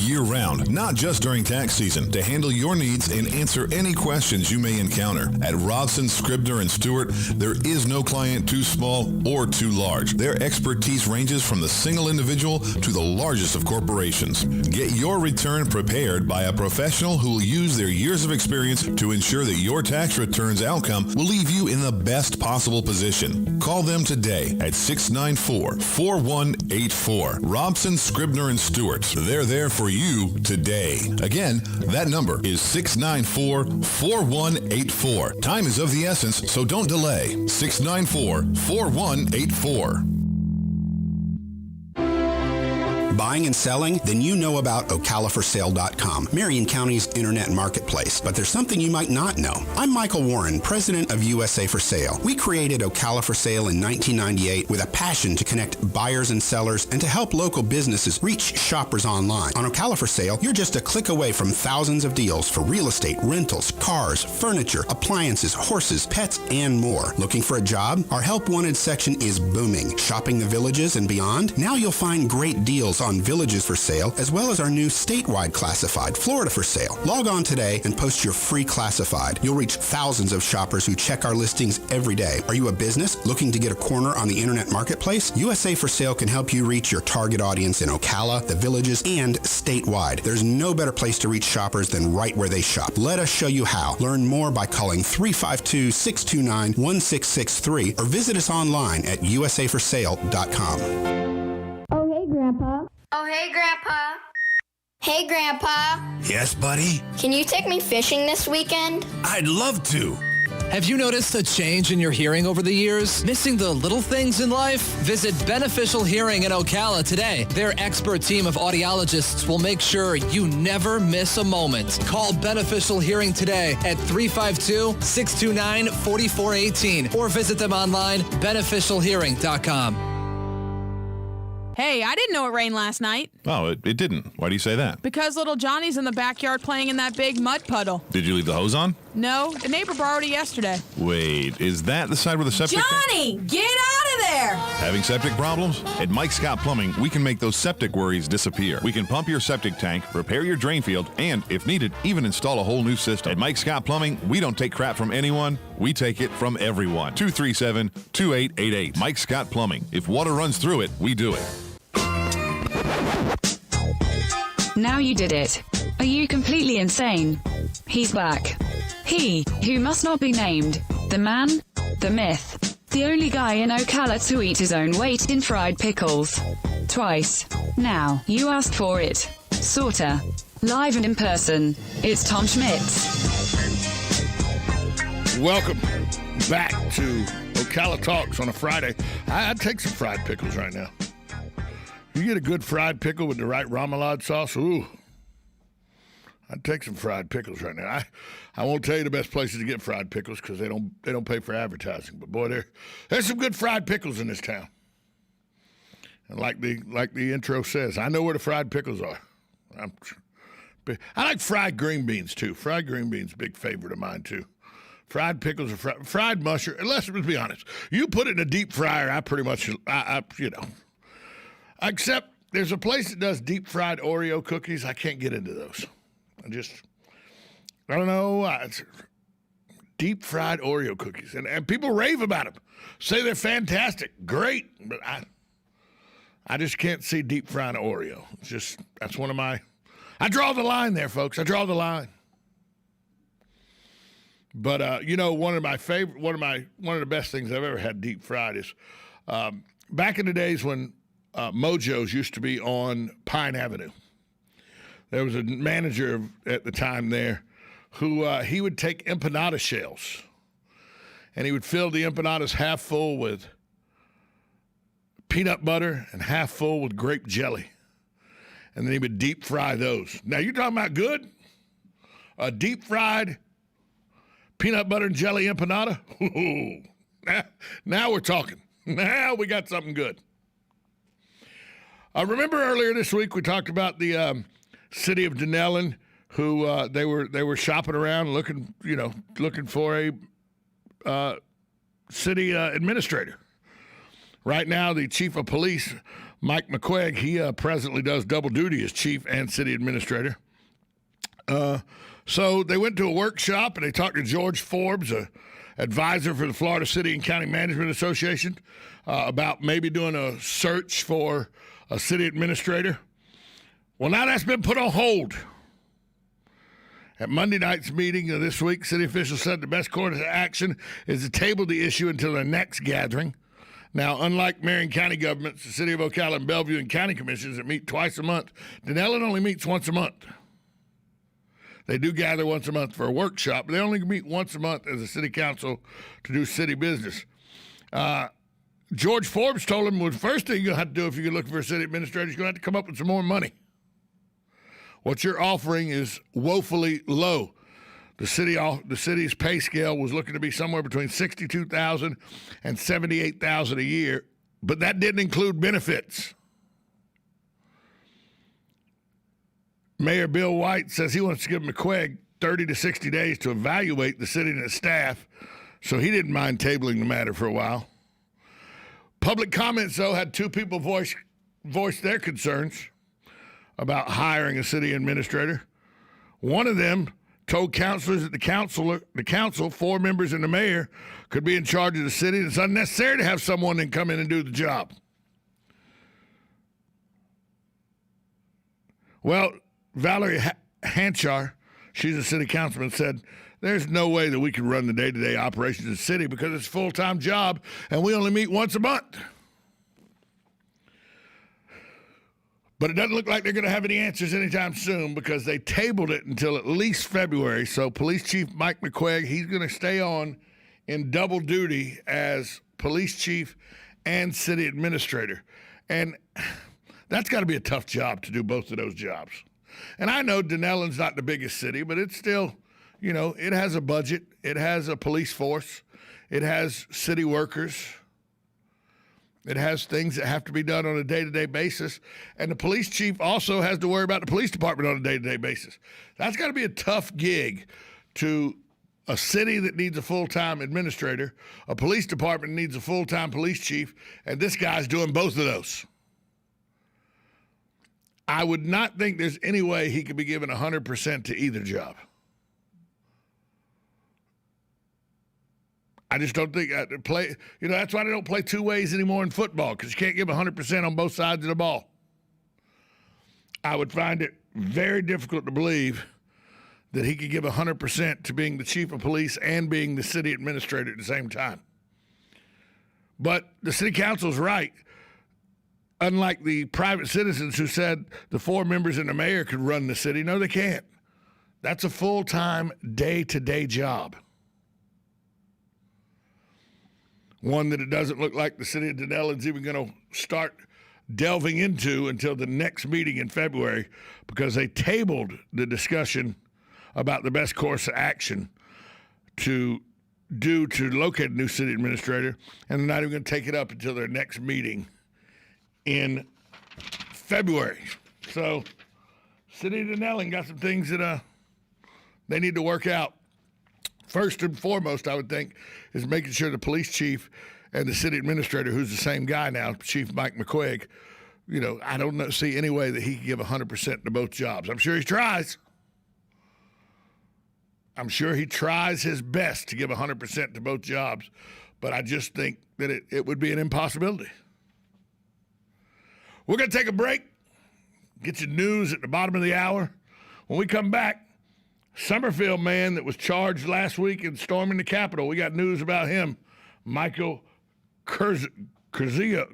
year-round, not just during tax season, to handle your needs and answer any questions you may encounter. At Robson, Scribner & Stewart, there is no client too small or too large. Their expertise ranges from the single individual to the largest of corporations. Get your return prepared by a professional who will use their years of experience to ensure that your tax return's outcome will leave you in the best possible position. Call them today at 694-4184. Robson, Scribner & Stewart. They're there for you today. Again, that number is 694-4184. Time is of the essence, so don't delay. 694-4184. Buying and selling? Then you know about OcalaForSale.com, Marion County's internet marketplace. But there's something you might not know. I'm Michael Warren, president of USA for Sale. We created Ocala for Sale in 1998 with a passion to connect buyers and sellers and to help local businesses reach shoppers online. On Ocala for Sale, you're just a click away from thousands of deals for real estate, rentals, cars, furniture, appliances, horses, pets, and more. Looking for a job? Our Help Wanted section is booming. Shopping the villages and beyond? Now you'll find great deals on villages for sale, as well as our new statewide classified, Florida for Sale. Log on today and post your free classified. You'll reach thousands of shoppers who check our listings every day. Are you a business looking to get a corner on the internet marketplace? USA for Sale can help you reach your target audience in Ocala, the villages, and statewide. There's no better place to reach shoppers than right where they shop. Let us show you how. Learn more by calling 352-629-1663 or visit us online at usaforsale.com. Oh, hey, Grandpa. Oh, hey, Grandpa. Hey, Grandpa. Yes, buddy? Can you take me fishing this weekend? I'd love to. Have you noticed a change in your hearing over the years? Missing the little things in life? Visit Beneficial Hearing in Ocala today. Their expert team of audiologists will make sure you never miss a moment. Call Beneficial Hearing today at 352-629-4418 or visit them online, beneficialhearing.com. Hey, I didn't know it rained last night. Oh, it didn't. Why do you say that? Because little Johnny's in the backyard playing in that big mud puddle. Did you leave the hose on? No, the neighbor borrowed it yesterday. Wait, is that the side where the septic... Johnny, get out of there! Having septic problems? At Mike Scott Plumbing, we can make those septic worries disappear. We can pump your septic tank, repair your drain field, and, if needed, even install a whole new system. At Mike Scott Plumbing, we don't take crap from anyone. We take it from everyone. 237-2888. Mike Scott Plumbing. If water runs through it, we do it. Now you did it. Are you completely insane? He's back. He, who must not be named. The man, the myth, the only guy in Ocala to eat his own weight in fried pickles. Twice. Now, you asked for it. Sorta. Live and in person. It's Tom Schmitz. Welcome back to Ocala Talks on a Friday. I'd take some fried pickles right now. You get a good fried pickle with the right remoulade sauce, ooh. I'd take some fried pickles right now. I won't tell you the best places to get fried pickles because they don't pay for advertising. But boy, there's some good fried pickles in this town. And like the intro says, I know where the fried pickles are. I like fried green beans too. Fried green beans, big favorite of mine too. Fried pickles or fried mushroom. Let's be honest. You put it in a deep fryer, I pretty much, Except there's a place that does deep fried Oreo cookies. I can't get into those. I don't know. Deep fried Oreo cookies. And people rave about them. Say they're fantastic. Great. But I just can't see deep fried Oreo. It's just, that's one of my, I draw the line there, folks. I draw the line. But, one of the best things I've ever had deep fried is back in the days when Mojo's used to be on Pine Avenue. There was a manager at the time there who he would take empanada shells and he would fill the empanadas half full with peanut butter and half full with grape jelly. And then he would deep fry those. Now, you're talking about good? A deep fried peanut butter and jelly empanada? Ooh. Now we're talking. Now we got something good. Remember earlier this week we talked about the city of Dunellen, who they were shopping around looking for a city administrator. Right now, the chief of police, Mike McQuaig, he presently does double duty as chief and city administrator. So they went to a workshop and they talked to George Forbes, a advisor for the Florida City and County Management Association, about maybe doing a search for a city administrator. Well, now that's been put on hold. At Monday night's meeting of this week, city officials said the best course of action is to table the issue until their next gathering. Now, unlike Marion County governments, the city of Ocala and Bellevue and county commissions that meet twice a month, Denellen only meets once a month. They do gather once a month for a workshop, but they only meet once a month as a city council to do city business. George Forbes told him, well, the first thing you're going to have to do if you're looking for a city administrator is you're going to have to come up with some more money. What you're offering is woefully low. The city's pay scale was looking to be somewhere between $62,000 and $78,000 a year, but that didn't include benefits. Mayor Bill White says he wants to give McQuaig 30 to 60 days to evaluate the city and its staff, so he didn't mind tabling the matter for a while. Public comments, though, had two people voice their concerns about hiring a city administrator. One of them told councilors that the council, 4 members and the mayor, could be in charge of the city. It's unnecessary to have someone then come in and do the job. Well, Valerie Hanchar, she's a city councilman, said, there's no way that we can run the day-to-day operations of the city because it's a full-time job and we only meet once a month. But it doesn't look like they're going to have any answers anytime soon because they tabled it until at least February. So Police Chief Mike McQuaig, he's going to stay on in double duty as police chief and city administrator. And that's got to be a tough job to do both of those jobs. And I know Denellen's not the biggest city, but it's still, it has a budget. It has a police force. It has city workers. It has things that have to be done on a day-to-day basis. And the police chief also has to worry about the police department on a day-to-day basis. That's got to be a tough gig to a city that needs a full-time administrator, a police department needs a full-time police chief, and this guy's doing both of those. I would not think there's any way he could be given 100% to either job. I just don't think that's why they don't play two ways anymore in football, because you can't give 100% on both sides of the ball. I would find it very difficult to believe that he could give 100% to being the chief of police and being the city administrator at the same time. But the city council's right. Unlike the private citizens who said the 4 members and the mayor could run the city, no, they can't. That's a full-time, day-to-day job. One that it doesn't look like the city of Denellen's even going to start delving into until the next meeting in February, because they tabled the discussion about the best course of action to locate a new city administrator, and they're not even going to take it up until their next meeting in February. So city of Denellen got some things that they need to work out. First and foremost, I would think, is making sure the police chief and the city administrator, who's the same guy now, Chief Mike McQuaig, I don't see any way that he can give 100% to both jobs. I'm sure he tries. I'm sure he tries his best to give 100% to both jobs, but I just think that it would be an impossibility. We're going to take a break, get you news at the bottom of the hour. When we come back, Summerfield man that was charged last week in storming the Capitol, we got news about him. Michael Curzio.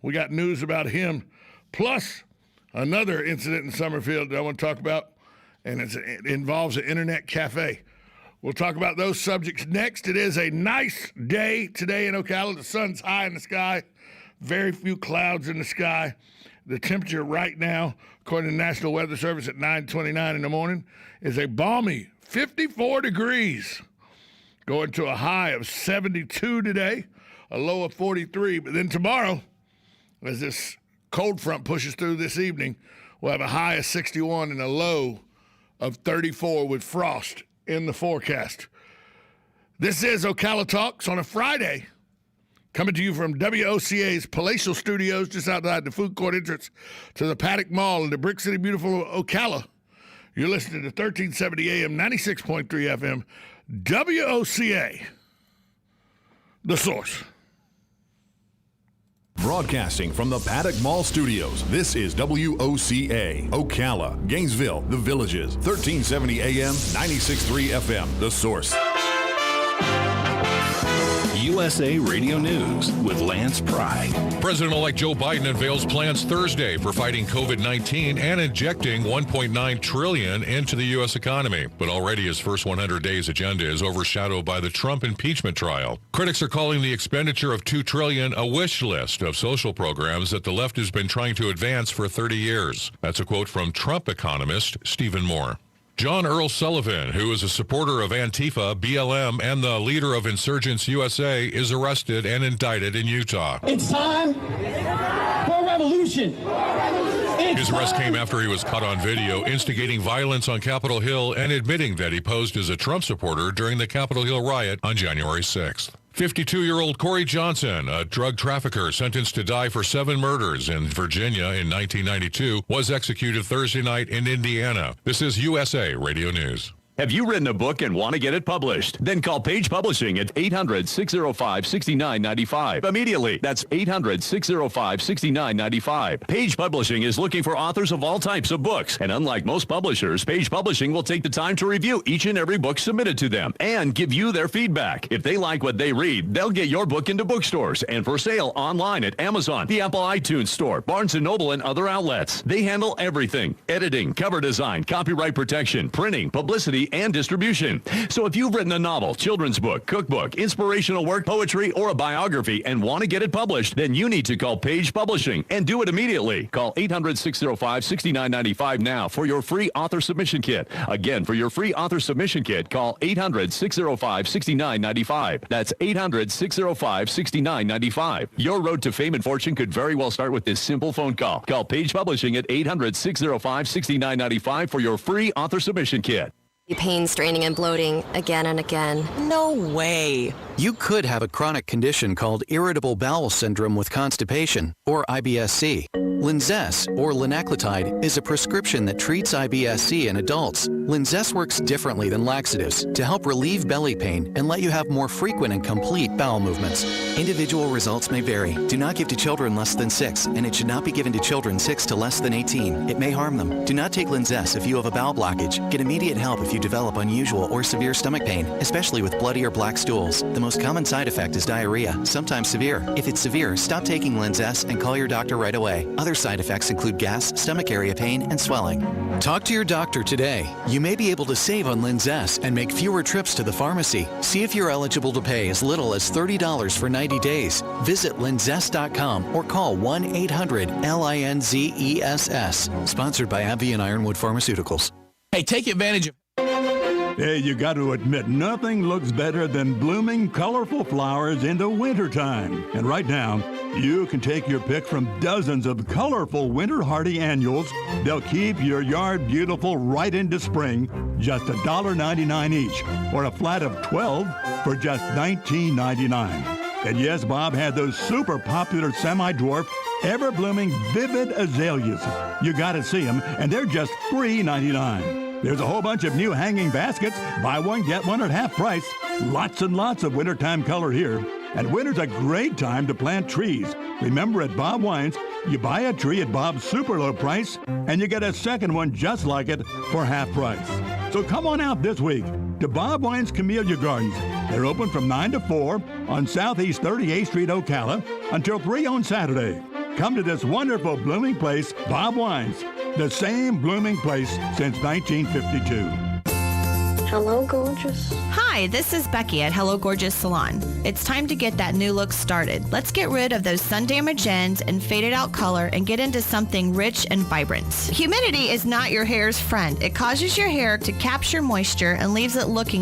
We got news about him. Plus, another incident in Summerfield that I want to talk about, and it involves an internet cafe. We'll talk about those subjects next. It is a nice day today in Ocala. The sun's high in the sky. Very few clouds in the sky. The temperature right now, according to the National Weather Service at 9:29 in the morning, is a balmy 54 degrees, going to a high of 72 today, a low of 43. But then tomorrow, as this cold front pushes through this evening, we'll have a high of 61 and a low of 34 with frost in the forecast. This is Ocala Talks on a Friday, Coming to you from WOCA's Palatial Studios, just outside the food court entrance to the Paddock Mall in the Brick City, beautiful Ocala. You're listening to 1370 AM, 96.3 FM, WOCA, the source. Broadcasting from the Paddock Mall Studios, this is WOCA, Ocala, Gainesville, The Villages, 1370 AM, 96.3 FM, the source. USA Radio News with Lance Pry. President-elect Joe Biden unveils plans Thursday for fighting COVID-19 and injecting $1.9 trillion into the U.S. economy. But already his first 100 days agenda is overshadowed by the Trump impeachment trial. Critics are calling the expenditure of $2 trillion a wish list of social programs that the left has been trying to advance for 30 years. That's a quote from Trump economist Stephen Moore. John Earl Sullivan, who is a supporter of Antifa, BLM, and the leader of Insurgents USA, is arrested and indicted in Utah. It's time for revolution. His arrest came after he was caught on video instigating violence on Capitol Hill and admitting that he posed as a Trump supporter during the Capitol Hill riot on January 6th. 52-year-old Corey Johnson, a drug trafficker sentenced to die for 7 murders in Virginia in 1992, was executed Thursday night in Indiana. This is USA Radio News. Have you written a book and want to get it published? Then call Page Publishing at 800-605-6995 immediately. That's 800-605-6995. Page Publishing is looking for authors of all types of books. And unlike most publishers, Page Publishing will take the time to review each and every book submitted to them and give you their feedback. If they like what they read, they'll get your book into bookstores and for sale online at Amazon, the Apple iTunes Store, Barnes & Noble, and other outlets. They handle everything: editing, cover design, copyright protection, printing, publicity, and distribution. So if you've written a novel, children's book, cookbook, inspirational work, poetry, or a biography and want to get it published, then you need to call Page Publishing and do it immediately. Call 800-605-6995 now for your free author submission kit. Again, for your free author submission kit, call 800-605-6995. That's 800-605-6995. Your road to fame and fortune could very well start with this simple phone call. Call Page Publishing at 800-605-6995 for your free author submission kit. Pain, straining, and bloating again and again. No way. You could have a chronic condition called irritable bowel syndrome with constipation, or IBS-C. Linzess, or linaclotide, is a prescription that treats IBS-C in adults. Linzess works differently than laxatives to help relieve belly pain and let you have more frequent and complete bowel movements. Individual results may vary. Do not give to children less than 6, and it should not be given to children 6 to less than 18. It may harm them. Do not take Linzess if you have a bowel blockage. Get immediate help if you develop unusual or severe stomach pain, especially with bloody or black stools. The most common side effect is diarrhea, sometimes severe. If it's severe, stop taking Linzess and call your doctor right away. Other side effects include gas, stomach area pain, and swelling. Talk to your doctor today. You may be able to save on Linzess and make fewer trips to the pharmacy. See if you're eligible to pay as little as $30 for 90 days. Visit linzess.com or call 1-800-LINZESS. Sponsored by AbbVie and Ironwood Pharmaceuticals. Hey, take advantage of... Hey, you got to admit, nothing looks better than blooming, colorful flowers in the wintertime. And right now, you can take your pick from dozens of colorful winter hardy annuals. They'll keep your yard beautiful right into spring, just $1.99 each, or a flat of 12 for just $19.99. And yes, Bob had those super popular semi-dwarf, ever-blooming vivid azaleas. You got to see them, and they're just $3.99. There's a whole bunch of new hanging baskets. Buy one, get one at half price. Lots and lots of wintertime color here. And winter's a great time to plant trees. Remember, at Bob Wines, you buy a tree at Bob's super low price, and you get a second one just like it for half price. So come on out this week to Bob Wines Camellia Gardens. They're open from 9 to 4 on Southeast 38th Street, Ocala, until 3 on Saturday. Come to this wonderful blooming place, Bob Wines, the same blooming place since 1952. Hello, gorgeous. Hi, this is Becky at Hello Gorgeous Salon. It's time to get that new look started. Let's get rid of those sun-damaged ends and faded out color and get into something rich and vibrant. Humidity is not your hair's friend. It causes your hair to capture moisture and leaves it looking